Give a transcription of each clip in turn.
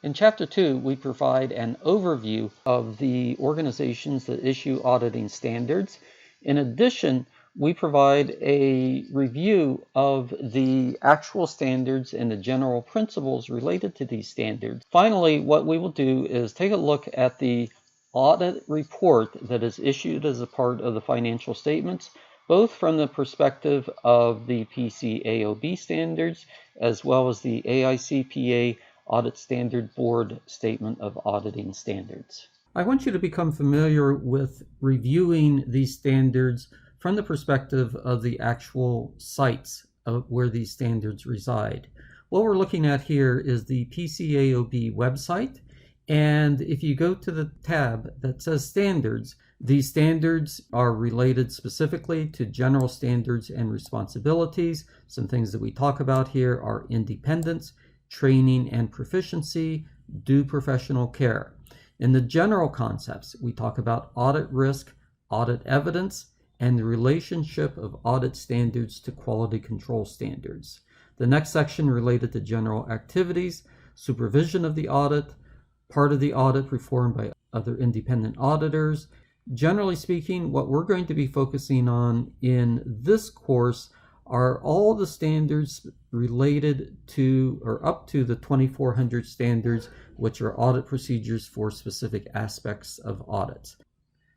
In Chapter 2, we provide an overview of the organizations that issue auditing standards. In addition, we provide a review of the actual standards and the general principles related to these standards. Finally, what we will do is take a look at the audit report that is issued as a part of the financial statements, both from the perspective of the PCAOB standards as well as the AICPA Audit Standard Board Statement of Auditing Standards. I want you to become familiar with reviewing these standards from the perspective of the actual sites of where these standards reside. What we're looking at here is the PCAOB website, and if you go to the tab that says Standards, these standards are related specifically to general standards and responsibilities. Some things that we talk about here are independence, training and proficiency, due professional care. In the general concepts, we talk about audit risk, audit evidence, and the relationship of audit standards to quality control standards. The next section related to general activities, supervision of the audit, part of the audit performed by other independent auditors. Generally speaking, what we're going to be focusing on in this course are all the standards related to or up to the 2400 standards, which are audit procedures for specific aspects of audits.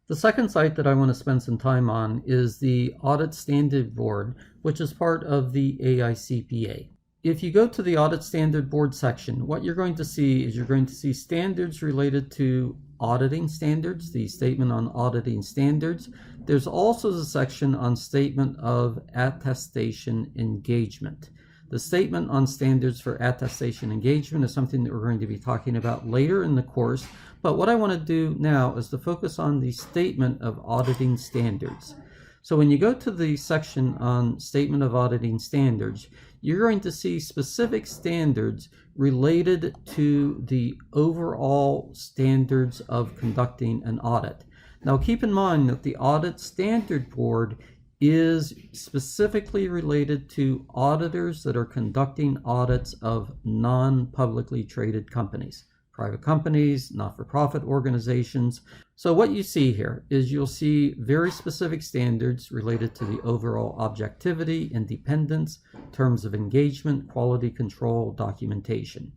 The second site that I want to spend some time on is the Audit Standard Board, which is part of the AICPA. If you go to the Audit Standard Board section, what you're going to see is you're going to see standards related to auditing standards, the statement on auditing standards. There's also the section on statement of attestation engagement. The statement on standards for attestation engagement is something that we're going to be talking about later in the course, but what I want to do now is to focus on the statement of auditing standards. So when you go to the section on statement of auditing standards, you're going to see specific standards related to the overall standards of conducting an audit. Now keep in mind that the Audit Standard Board is specifically related to auditors that are conducting audits of non-publicly traded companies, private companies, not-for-profit organizations. So what you see here is you'll see very specific standards related to the overall objectivity, independence, terms of engagement, quality control, documentation.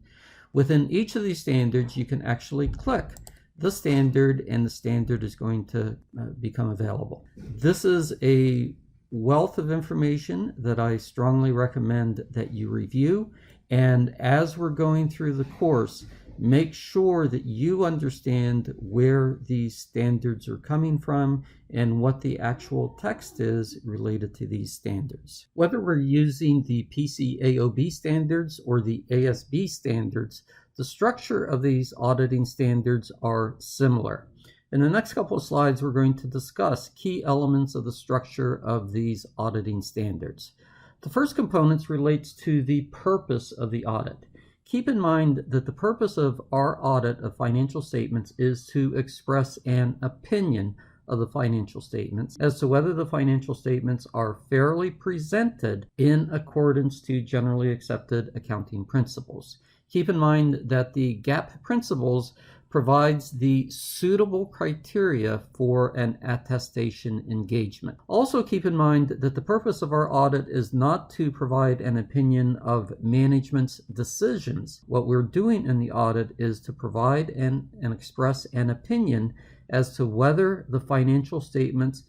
Within each of these standards, you can actually click the standard and the standard is going to become available. This is a wealth of information that I strongly recommend that you review. And as we're going through the course, make sure that you understand where these standards are coming from and what the actual text is related to these standards. Whether we're using the PCAOB standards or the ASB standards, the structure of these auditing standards are similar. In the next couple of slides, we're going to discuss key elements of the structure of these auditing standards. The first component relates to the purpose of the audit. Keep in mind that the purpose of our audit of financial statements is to express an opinion of the financial statements as to whether the financial statements are fairly presented in accordance to generally accepted accounting principles. Keep in mind that the GAAP principles provides the suitable criteria for an attestation engagement. Also keep in mind that the purpose of our audit is not to provide an opinion of management's decisions. What we're doing in the audit is to provide and express an opinion as to whether the financial statements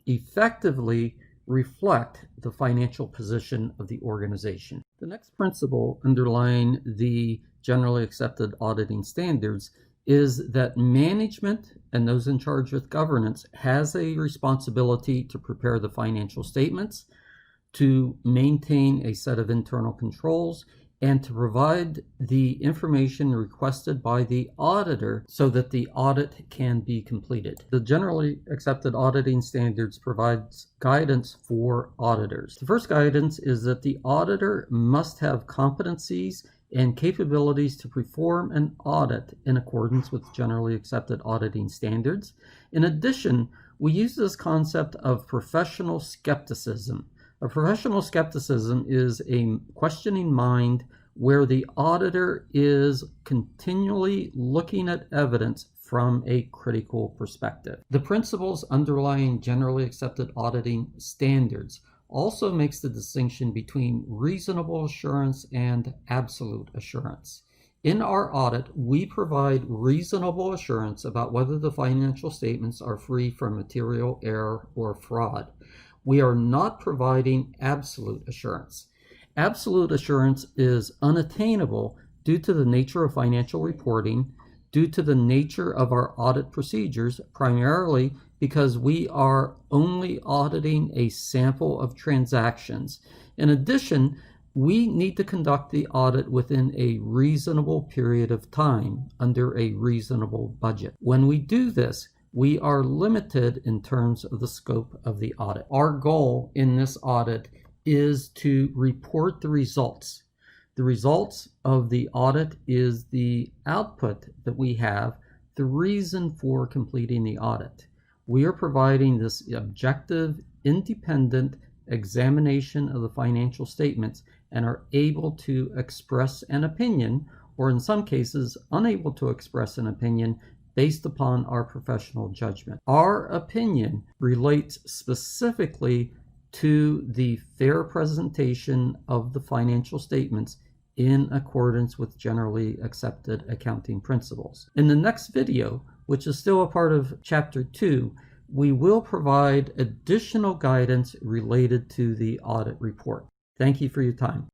effectively reflect the financial position of the organization. The next principle underlying the generally accepted auditing standards is that management and those in charge with governance has a responsibility to prepare the financial statements, to maintain a set of internal controls, and to provide the information requested by the auditor so that the audit can be completed. The generally accepted auditing standards provides guidance for auditors. The first guidance is that the auditor must have competencies and capabilities to perform an audit in accordance with generally accepted auditing standards. In addition, we use this concept of professional skepticism. A professional skepticism is a questioning mind where the auditor is continually looking at evidence from a critical perspective. The principles underlying generally accepted auditing standards also makes the distinction between reasonable assurance and absolute assurance. In our audit, we provide reasonable assurance about whether the financial statements are free from material error or fraud. We are not providing absolute assurance. Absolute assurance is unattainable due to the nature of financial reporting, due to the nature of our audit procedures, primarily because we are only auditing a sample of transactions. In addition, we need to conduct the audit within a reasonable period of time under a reasonable budget. When we do this, we are limited in terms of the scope of the audit. Our goal in this audit is to report the results. The results of the audit is the output that we have, the reason for completing the audit. We are providing this objective, independent examination of the financial statements and are able to express an opinion, or in some cases, unable to express an opinion based upon our professional judgment. Our opinion relates specifically to the fair presentation of the financial statements in accordance with generally accepted accounting principles. In the next video, which is still a part of Chapter 2, we will provide additional guidance related to the audit report. Thank you for your time.